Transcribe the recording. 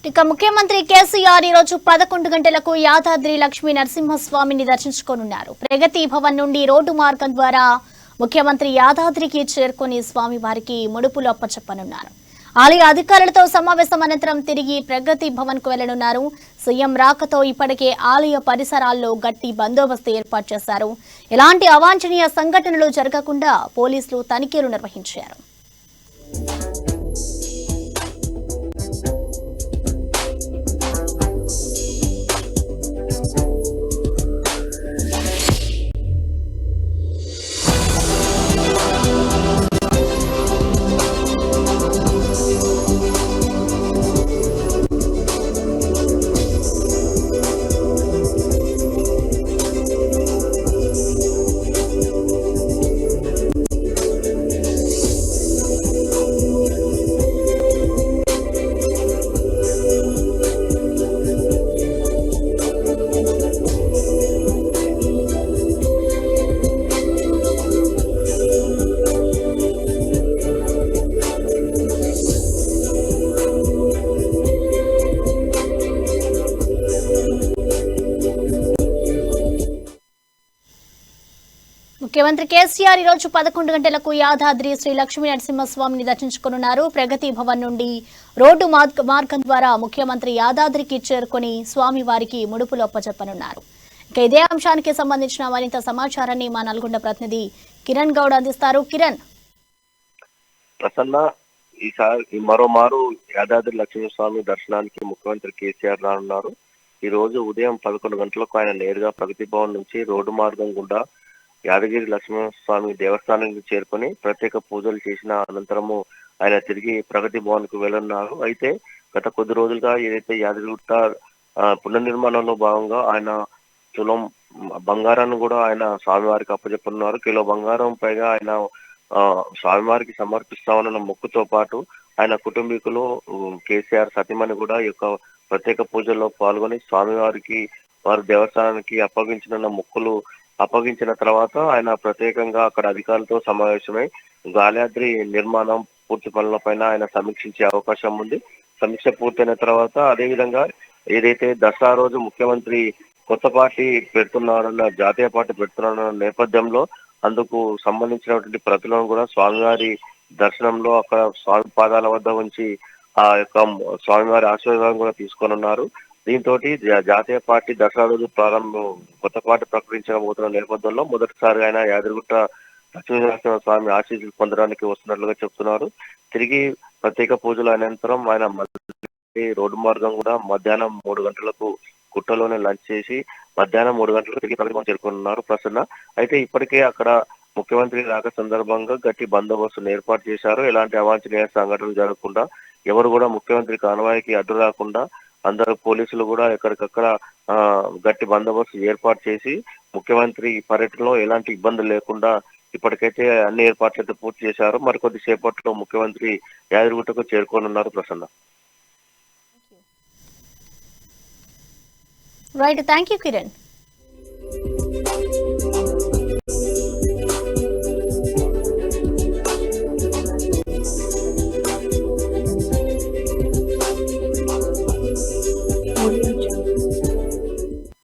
ఇక ముఖ్యమంత్రి కేసీఆర్ ఈ రోజు 11 గంటలకు యాదాద్రి లక్ష్మీ నరసింహస్వామిని దర్శించుకోనున్నారు. ప్రగతి భవన్ నుండి రోడ్డు మార్గం ద్వారా ముఖ్యమంత్రి యాదాద్రికి చేరుకుని స్వామివారికి ముడుపులు అప్పచెప్పనున్నారు. ఆలయ అధికారులతో సమావేశం అనంతరం తిరిగి ప్రగతి భవన్ కు వెళ్లనున్నారు. సీఎం రాకతో ఇప్పటికే ఆలయ పరిసరాల్లో గట్టి బందోబస్తు ఏర్పాటు చేశారు. ఎలాంటి అవాంఛనీయ సంఘటనలు జరగకుండా పోలీసులు తనిఖీలు నిర్వహించారు. ముఖ్యమంత్రి కేసీఆర్ ఈ రోజు 11 గంటలకు యాదాద్రి శ్రీ లక్ష్మీ నరసింహస్వామిని దర్శించుకోనున్నారు. ప్రగతి భవన్ నుండి రోడ్డు మార్గం ద్వారా ముఖ్యమంత్రి యాదాద్రికి చేరుకుని స్వామివారికి ముడుపులు అప్పచెప్పనున్నారు. ఇక ఇదే అంశానికి సంబంధించిన మరింత సమాచారాన్ని మా నల్గొండ ప్రతినిధి కిరణ్ గౌడ్ అందిస్తారు. కిరణ్, ప్రసన్న, ఈసారి మరోమారు యాదాద్రి లక్ష్మీస్వామి దర్శనానికి ముఖ్యమంత్రి కేసీఆర్ రానున్నారు. ఈ రోజు ఉదయం 11 గంటలకు ఆయన నేరుగా ప్రగతి భవన్ నుంచి రోడ్డు మార్గం గుండా యాదగిరి లక్ష్మీస్వామి దేవస్థానానికి చేరుకొని ప్రత్యేక పూజలు చేసిన అనంతరము ఆయన తిరిగి ప్రగతి భవన్ కు వెళ్లనున్నారు. అయితే గత కొద్ది రోజులుగా ఏదైతే యాదగిరిగుట్ట పునర్నిర్మాణంలో భాగంగా ఆయన తులం బంగారాన్ని కూడా ఆయన స్వామివారికి అప్పచెప్పనున్నారు. కిలో బంగారం పైగా ఆయన స్వామివారికి సమర్పిస్తామన్న మొక్కుతో పాటు ఆయన కుటుంబీకులు కేసీఆర్ సతీమణి కూడా ఈ యొక్క ప్రత్యేక పూజల్లో పాల్గొని స్వామివారికి వారి దేవస్థానానికి అప్పగించిన మొక్కులు అప్పగించిన తర్వాత ఆయన ప్రత్యేకంగా అక్కడ అధికారులతో సమావేశమై గాలాద్రి నిర్మాణం పూర్తి పనులపైన ఆయన సమీక్షించే అవకాశం ఉంది. సమీక్ష పూర్తయిన తర్వాత అదేవిధంగా ఏదైతే దసరా రోజు ముఖ్యమంత్రి కొత్త పార్టీ పెడుతున్నారన్న జాతీయ పార్టీ పెడుతున్నారన్న నేపథ్యంలో అందుకు సంబంధించినటువంటి ప్రతులను కూడా స్వామివారి దర్శనంలో అక్కడ స్వామి పాదాల వద్ద ఉంచి ఆ యొక్క స్వామివారి ఆశీర్వాదం కూడా తీసుకోనున్నారు. దీంతో జాతీయ పార్టీ దసరా రోజు కొత్త పార్టీ ప్రకటించబోతున్న నేపథ్యంలో మొదటిసారి ఆయన యాదగిరిగుట్ట లక్ష్మీనరసింహ స్వామి ఆశీస్సులు పొందడానికి వస్తున్నట్లుగా చెప్తున్నారు. తిరిగి ప్రత్యేక పూజల అనంతరం ఆయన రోడ్డు మార్గం కూడా మధ్యాహ్నం 3 గంటలకు గుట్టలోనే లంచ్ చేసి మధ్యాహ్నం 3 గంటలకు తిరిగి ప్రగతి భవన్ చేరుకున్నారు. ప్రసన్న, అయితే ఇప్పటికే అక్కడ ముఖ్యమంత్రి రాక సందర్భంగా గట్టి బందోబస్తును ఏర్పాటు చేశారు. ఎలాంటి అవాంఛనీయ సంఘటనలు జరగకుండా, ఎవరు కూడా ముఖ్యమంత్రి కాన్వాయ్కి అడ్డు రాకుండా అందరూ పోలీసులు కూడా ఎక్కడికక్కడ గట్టి బందోబస్తు ఏర్పాటు చేసి ముఖ్యమంత్రి పర్యటనలో ఎలాంటి ఇబ్బందులు లేకుండా ఇప్పటికైతే అన్ని ఏర్పాట్లు అయితే పూర్తి చేశారు. మరికొద్ది సేపట్లో ముఖ్యమంత్రి యాదగిరిగుట్టకు చేరుకోనున్నారు. Prasanna. Right, thank you Kiran.